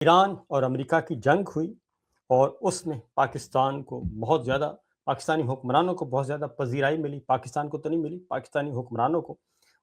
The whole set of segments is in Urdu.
ایران اور امریکہ کی جنگ ہوئی اور اس میں پاکستان کو بہت زیادہ پاکستانی حکمرانوں کو بہت زیادہ پذیرائی ملی، پاکستان کو تو نہیں ملی، پاکستانی حکمرانوں کو۔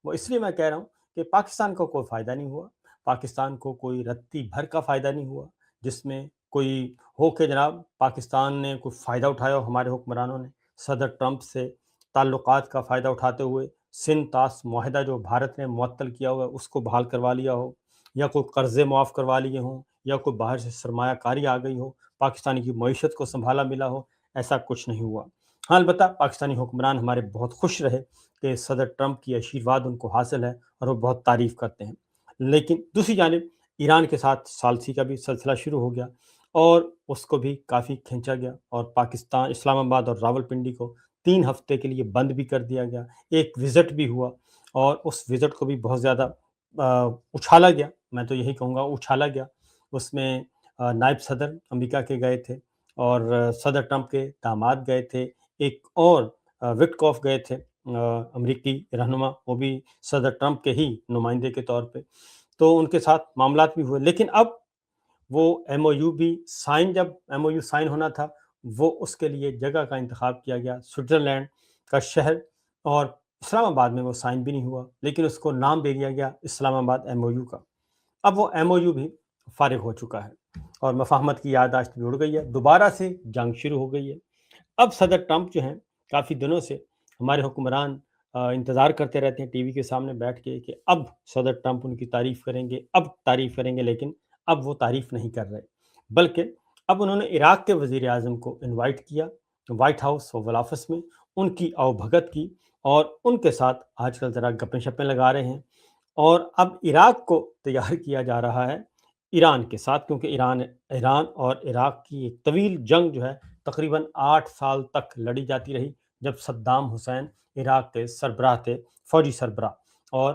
وہ اس لیے میں کہہ رہا ہوں کہ پاکستان کو کوئی فائدہ نہیں ہوا، پاکستان کو کوئی رتی بھر کا فائدہ نہیں ہوا، جس میں کوئی ہو کہ جناب پاکستان نے کوئی فائدہ اٹھایا ہو ہمارے حکمرانوں نے، صدر ٹرمپ سے تعلقات کا فائدہ اٹھاتے ہوئے سندھ طاس معاہدہ جو بھارت نے معطل کیا ہوا ہے اس کو بحال کروا لیا ہو، یا کوئی قرضے معاف کروا لیے ہوں، یا کوئی باہر سے سرمایہ کاری آ گئی ہو، پاکستانی کی معیشت کو سنبھالا ملا ہو، ایسا کچھ نہیں ہوا۔ ہاں البتہ پاکستانی حکمران ہمارے بہت خوش رہے کہ صدر ٹرمپ کی آشیرواد ان کو حاصل ہے اور وہ بہت تعریف کرتے ہیں۔ لیکن دوسری جانب ایران کے ساتھ ثالثی کا بھی سلسلہ شروع ہو گیا اور اس کو بھی کافی کھینچا گیا اور پاکستان اسلام آباد اور راولپنڈی کو 3 ہفتے کے لیے بند بھی کر دیا گیا۔ ایک وزٹ بھی ہوا اور اس وزٹ کو بھی بہت زیادہ اچھالا گیا، میں تو یہی کہوں گا اچھالا گیا۔ اس میں نائب صدر امریکہ کے گئے تھے اور صدر ٹرمپ کے داماد گئے تھے، ایک اور وٹ کاف گئے تھے امریکی رہنما، وہ بھی صدر ٹرمپ کے ہی نمائندے کے طور پہ، تو ان کے ساتھ معاملات بھی ہوئے۔ لیکن اب وہ ایم او یو بھی سائن، جب ایم او یو سائن ہونا تھا وہ اس کے لیے جگہ کا انتخاب کیا گیا، سوئٹزرلینڈ کا شہر، اور اسلام آباد میں وہ سائن بھی نہیں ہوا، لیکن اس کو نام دے دیا گیا اسلام آباد ایم او یو کا۔ اب وہ ایم او یو بھی فارغ ہو چکا ہے اور مفاہمت کی یادداشت بھی اڑ گئی ہے، دوبارہ سے جنگ شروع ہو گئی ہے۔ اب صدر ٹرمپ جو ہیں کافی دنوں سے ہمارے حکمران انتظار کرتے رہتے ہیں ٹی وی کے سامنے بیٹھ کے کہ اب صدر ٹرمپ ان کی تعریف کریں گے، اب تعریف کریں گے، لیکن اب وہ تعریف نہیں کر رہے، بلکہ اب انہوں نے عراق کے وزیر اعظم کو انوائٹ کیا وائٹ ہاؤس اوول آفس میں، ان کی آؤ بھگت کی اور ان کے ساتھ آج کل ذرا گپیں شپیں لگا رہے ہیں، اور اب عراق کو تیار کیا جا رہا ہے ایران کے ساتھ، کیونکہ ایران اور عراق کی ایک طویل جنگ جو ہے تقریباً 8 سال تک لڑی جاتی رہی، جب صدام حسین عراق کے سربراہ تھے، فوجی سربراہ اور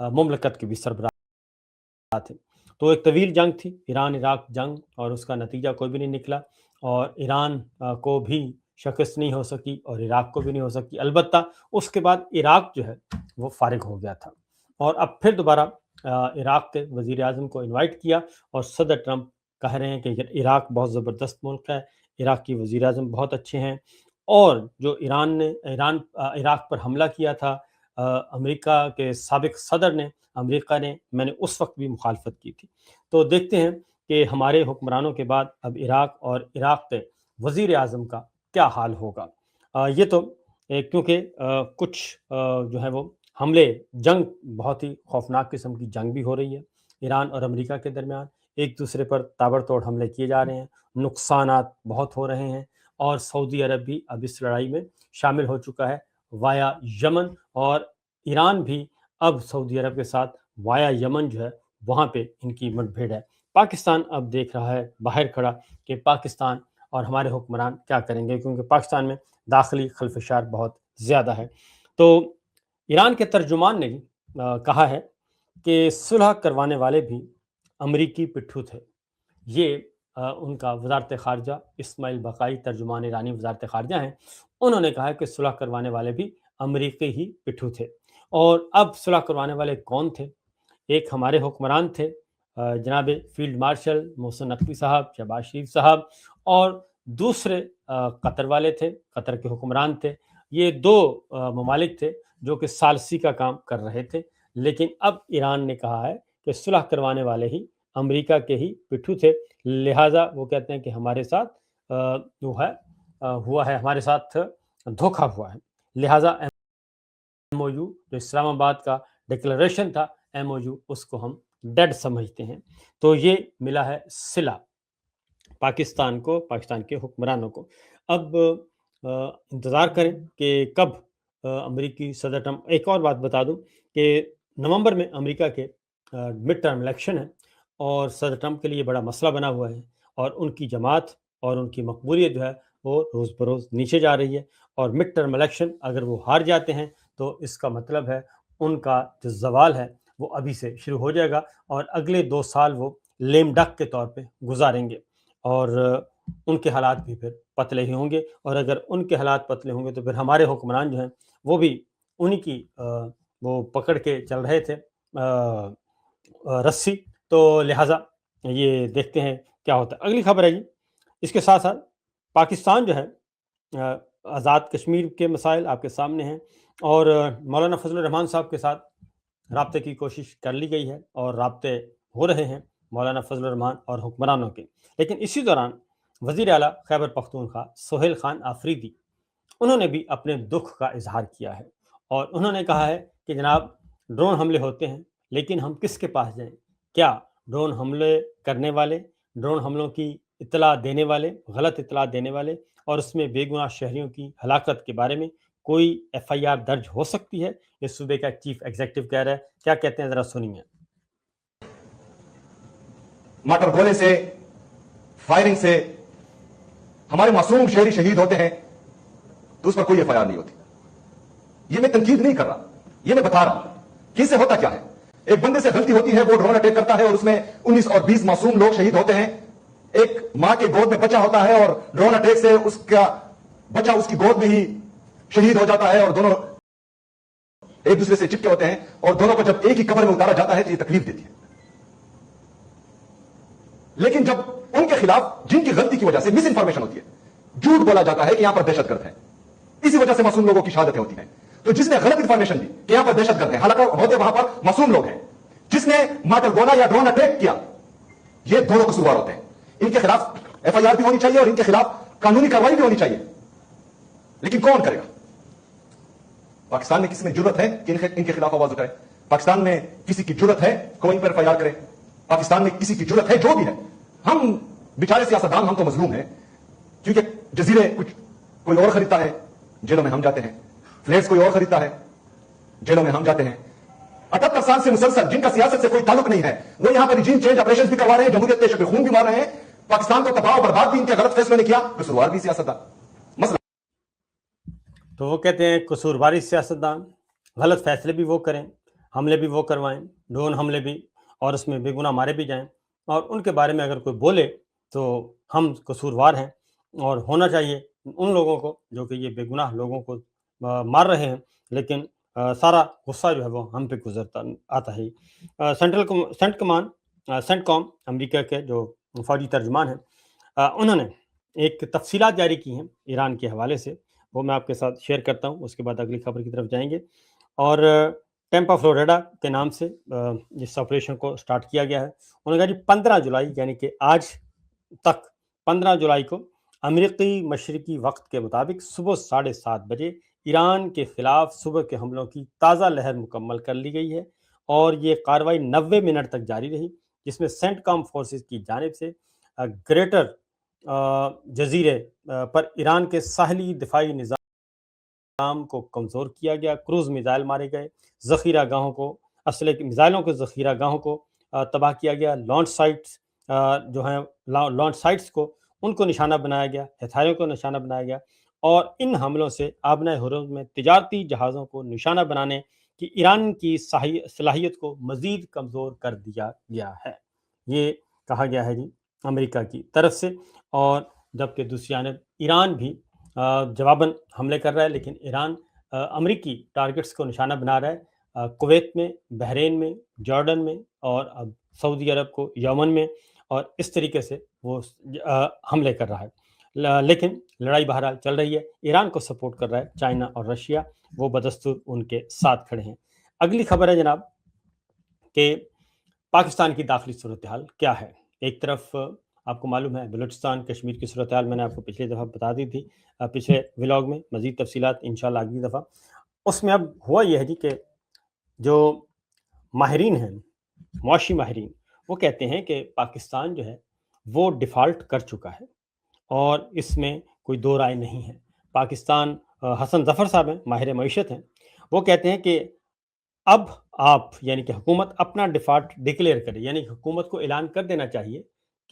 مملکت کے بھی سربراہ تھے۔ تو ایک طویل جنگ تھی، ایران عراق جنگ، اور اس کا نتیجہ کوئی بھی نہیں نکلا، اور ایران کو بھی شکست نہیں ہو سکی اور عراق کو بھی نہیں ہو سکی۔ البتہ اس کے بعد عراق جو ہے وہ فارغ ہو گیا تھا، اور اب پھر دوبارہ عراق کے وزیر اعظم کو انوائٹ کیا، اور صدر ٹرمپ کہہ رہے ہیں کہ عراق بہت زبردست ملک ہے، عراق کی وزیر اعظم بہت اچھے ہیں، اور جو عراق پر حملہ کیا تھا امریکہ کے سابق صدر نے، امریکہ نے، میں نے اس وقت بھی مخالفت کی تھی۔ تو دیکھتے ہیں کہ ہمارے حکمرانوں کے بعد اب عراق اور عراق کے وزیر اعظم کا کیا حال ہوگا۔ یہ تو کیونکہ کچھ جو ہے وہ حملے، جنگ بہت ہی خوفناک قسم کی جنگ بھی ہو رہی ہے ایران اور امریکہ کے درمیان، ایک دوسرے پر تابڑ توڑ حملے کیے جا رہے ہیں، نقصانات بہت ہو رہے ہیں، اور سعودی عرب بھی اب اس لڑائی میں شامل ہو چکا ہے وایا یمن، اور ایران بھی اب سعودی عرب کے ساتھ وایا یمن جو ہے وہاں پہ ان کی مٹ بھیڑ ہے۔ پاکستان اب دیکھ رہا ہے باہر کھڑا کہ پاکستان اور ہمارے حکمران کیا کریں گے، کیونکہ پاکستان میں داخلی خلفشار بہت زیادہ ہے۔ تو ایران کے ترجمان نے بھی کہا ہے کہ صلح کروانے والے بھی امریکی پٹھو تھے۔ یہ ان کا وزارت خارجہ اسماعیل بقائی، ترجمان ایرانی وزارت خارجہ ہیں، انہوں نے کہا کہ صلح کروانے والے بھی امریکی ہی پٹھو تھے۔ اور اب صلح کروانے والے کون تھے؟ ایک ہمارے حکمران تھے جناب فیلڈ مارشل محسن نقوی صاحب، شہباز شریف صاحب، اور دوسرے قطر والے تھے، قطر کے حکمران تھے۔ یہ دو ممالک تھے جو کہ ثالثی کا کام کر رہے تھے، لیکن اب ایران نے کہا ہے کہ صلح کروانے والے ہی امریکہ کے ہی پٹھو تھے، لہٰذا وہ کہتے ہیں کہ ہمارے ساتھ ہوا ہے، ہمارے ساتھ دھوکہ ہوا ہے، لہٰذا ایم او یو جو اسلام آباد کا ڈکلریشن تھا، ایم او یو، اس کو ہم ڈیڈ سمجھتے ہیں۔ تو یہ ملا ہے صلہ پاکستان کو، پاکستان کے حکمرانوں کو۔ اب انتظار کریں کہ کب امریکی صدر ٹرمپ، ایک اور بات بتا دوں کہ نومبر میں امریکہ کے مڈ ٹرم الیکشن ہے، اور صدر ٹرمپ کے لیے بڑا مسئلہ بنا ہوا ہے، اور ان کی جماعت اور ان کی مقبولیت جو ہے وہ روز بروز نیچے جا رہی ہے، اور مڈ ٹرم الیکشن اگر وہ ہار جاتے ہیں تو اس کا مطلب ہے ان کا جو زوال ہے وہ ابھی سے شروع ہو جائے گا، اور اگلے 2 سال وہ لیم ڈک کے طور پہ گزاریں گے، اور ان کے حالات بھی پھر پتلے ہی ہوں گے، اور اگر ان کے حالات پتلے ہوں گے تو پھر ہمارے حکمران جو ہیں وہ بھی انہی کی وہ پکڑ کے چل رہے تھے رسی، تو لہٰذا یہ دیکھتے ہیں کیا ہوتا ہے۔ اگلی خبر ہے جی، اس کے ساتھ ساتھ پاکستان جو ہے آزاد کشمیر کے مسائل آپ کے سامنے ہیں، اور مولانا فضل الرحمان صاحب کے ساتھ رابطے کی کوشش کر لی گئی ہے اور رابطے ہو رہے ہیں مولانا فضل الرحمان اور حکمرانوں کے۔ لیکن اسی دوران وزیر اعلیٰ خیبر پختونخوا سہیل خان آفریدی، انہوں نے بھی اپنے دکھ کا اظہار کیا ہے، اور انہوں نے کہا ہے کہ جناب ڈرون حملے ہوتے ہیں، لیکن ہم کس کے پاس جائیں؟ کیا ڈرون حملے کرنے والے، ڈرون حملوں کی اطلاع دینے والے، غلط اطلاع دینے والے اور اس میں بے گناہ شہریوں کی ہلاکت کے بارے میں کوئی ایف آئی آر درج ہو سکتی ہے؟ یہ صوبے کا چیف ایگزیکٹو کہہ رہا ہے، کیا کہتے ہیں ذرا سنیے۔ مارٹر گولے سے، فائرنگ سے ہمارے معصوم شہری شہید ہوتے ہیں تو اس پر کوئی ایف آئی آر نہیں ہوتی۔ یہ میں تنقید نہیں کر رہا، یہ میں بتا رہا ہوں کہ اس سے ہوتا کیا ہے۔ ایک بندے سے غلطی ہوتی ہے، وہ ڈرون اٹیک کرتا ہے اور اس میں 19 اور 20 معصوم لوگ شہید ہوتے ہیں۔ ایک ماں کے گود میں بچہ ہوتا ہے اور ڈرون اٹیک سے اس کا بچہ اس کی گود میں ہی شہید ہو جاتا ہے، اور دونوں ایک دوسرے سے چپکے ہوتے ہیں، اور دونوں کو جب ایک ہی قبر میں اتارا جاتا ہے تو یہ تکلیف دیتی ہے۔ لیکن جب ان کے خلاف جن کی غلطی کی وجہ سے مس انفارمیشن ہوتی ہے، جھوٹ بولا جاتا ہے کہ یہاں پر دہشت گرد ہے، اسی وجہ سے معصوم لوگوں کی شہادتیں ہوتی ہیں۔ تو جس نے غلط انفارمیشن دی کہ یہاں پر دہشت گرد ہے، حالانکہ ہوتے وہاں پر معصوم لوگ ہیں، جس نے مارٹر گولا یا ڈرون اٹیک کیا، یہ دونوں قصوروار ہوتے ہیں۔ ان کے خلاف ایف آئی آر بھی ہونی چاہیے اور ان کے خلاف قانونی کارروائی بھی ہونی چاہیے، لیکن کون کرے گا؟ پاکستان میں کسی میں جرت ہے کہ ان کے خلاف آواز اٹھائے؟ پاکستان میں کسی کی جرت ہے کوئی ان پر ایف آئی آر کرے؟ پاکستان میں کسی کی جرت ہے؟ جو بھی ہے، ہم بیچارے سیاستدان ہم تو مظلوم ہیں، کیونکہ جزیرے کچھ کوئی اور خریدتا ہے، جیلوں میں ہم جاتے ہیں، فلیٹس کوئی اور خریدتا ہے، جیلوں میں ہم جاتے ہیں۔ 78 سال سے مسلسل جن کا سیاست سے کوئی تعلق نہیں ہے، وہ یہاں پر ریجیم چینج آپریشن بھی کروا رہے ہیں، جمہوریت پیش خون بھی مار رہے ہیں، پاکستان کو تباہ و برباد بھی ان کے غلط فیصلوں نے کیا، قصوروار بھی سیاستدان۔ مسئلہ تو وہ کہتے ہیں قصورواری سیاستدان، غلط فیصلے بھی وہ کریں، حملے بھی وہ کروائیں، ڈرون حملے بھی، اور اس میں بے گناہ مارے بھی جائیں، اور ان کے بارے میں اگر کوئی بولے تو ہم قصوروار ہیں، اور ہونا چاہیے ان لوگوں کو جو کہ یہ بے گناہ لوگوں کو مار رہے ہیں، لیکن سارا غصہ جو ہے وہ ہم پہ گزرتا آتا ہے۔ سینٹ کام امریکہ کے جو فوجی ترجمان ہیں، انہوں نے ایک تفصیلات جاری کی ہیں ایران کے حوالے سے، وہ میں آپ کے ساتھ شیئر کرتا ہوں، اس کے بعد اگلی خبر کی طرف جائیں گے۔ اور ٹیمپا فلوریڈا کے نام سے جس آپریشن کو سٹارٹ کیا گیا ہے، انہوں نے کہا جی 15 جولائی یعنی کہ آج تک 15 جولائی کو امریکی مشرقی وقت کے مطابق صبح 7:30 بجے ایران کے خلاف صبح کے حملوں کی تازہ لہر مکمل کر لی گئی ہے، اور یہ کارروائی 90 منٹ تک جاری رہی، جس میں سینٹ کام فورسز کی جانب سے گریٹر جزیرے پر ایران کے ساحلی دفاعی نظام کو کمزور کیا گیا، کروز میزائل مارے گئے، ذخیرہ گاہوں کو، اسلحے کی میزائلوں کے ذخیرہ گاہوں کو تباہ کیا گیا، لانچ سائٹس جو ہیں لانچ سائٹس کو ان کو نشانہ بنایا گیا، ہتھیاروں کو نشانہ بنایا گیا، اور ان حملوں سے آبنائے ہرمز میں تجارتی جہازوں کو نشانہ بنانے کی ایران کی صلاحیت کو مزید کمزور کر دیا گیا ہے، یہ کہا گیا ہے جی امریکہ کی طرف سے۔ اور جبکہ دوسری جانب ایران بھی جواباً حملے کر رہا ہے، لیکن ایران امریکی ٹارگٹس کو نشانہ بنا رہا ہے، کویت میں، بحرین میں، جارڈن میں، اور اب سعودی عرب کو یمن میں، اور اس طریقے سے وہ حملے کر رہا ہے، لیکن لڑائی بہرحال چل رہی ہے۔ ایران کو سپورٹ کر رہا ہے چائنا اور رشیا، وہ بدستور ان کے ساتھ کھڑے ہیں۔ اگلی خبر ہے جناب کہ پاکستان کی داخلی صورتحال کیا ہے۔ ایک طرف آپ کو معلوم ہے بلوچستان کشمیر کی صورتحال میں نے آپ کو پچھلی دفعہ بتا دی تھی، پچھلے ولاگ میں، مزید تفصیلات انشاءاللہ اگلی دفعہ۔ اس میں اب ہوا یہ ہے جی کہ جو ماہرین ہیں، معاشی ماہرین، وہ کہتے ہیں کہ پاکستان جو ہے وہ ڈیفالٹ کر چکا ہے، اور اس میں کوئی دو رائے نہیں ہے۔ پاکستان، حسن ظفر صاحب ہیں، ماہر معیشت ہیں، وہ کہتے ہیں کہ اب آپ یعنی کہ حکومت اپنا ڈیفالٹ ڈکلیئر کرے، یعنی حکومت کو اعلان کر دینا چاہیے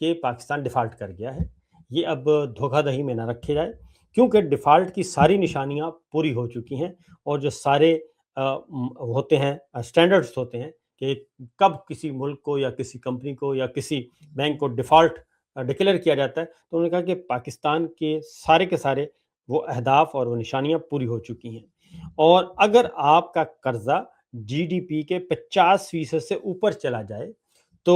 کہ پاکستان ڈیفالٹ کر گیا ہے، یہ اب دھوکہ دہی میں نہ رکھے جائے، کیونکہ ڈیفالٹ کی ساری نشانیاں پوری ہو چکی ہیں، اور جو سارے ہوتے ہیں اسٹینڈرڈز ہوتے ہیں کہ کب کسی ملک کو یا کسی کمپنی کو یا کسی بینک کو ڈیفالٹ ڈکلیئر کیا جاتا ہے، تو انہوں نے کہا کہ پاکستان کے سارے وہ اہداف اور وہ نشانیاں پوری ہو چکی ہیں، اور اگر آپ کا قرضہ جی ڈی پی کے 50% سے اوپر چلا جائے تو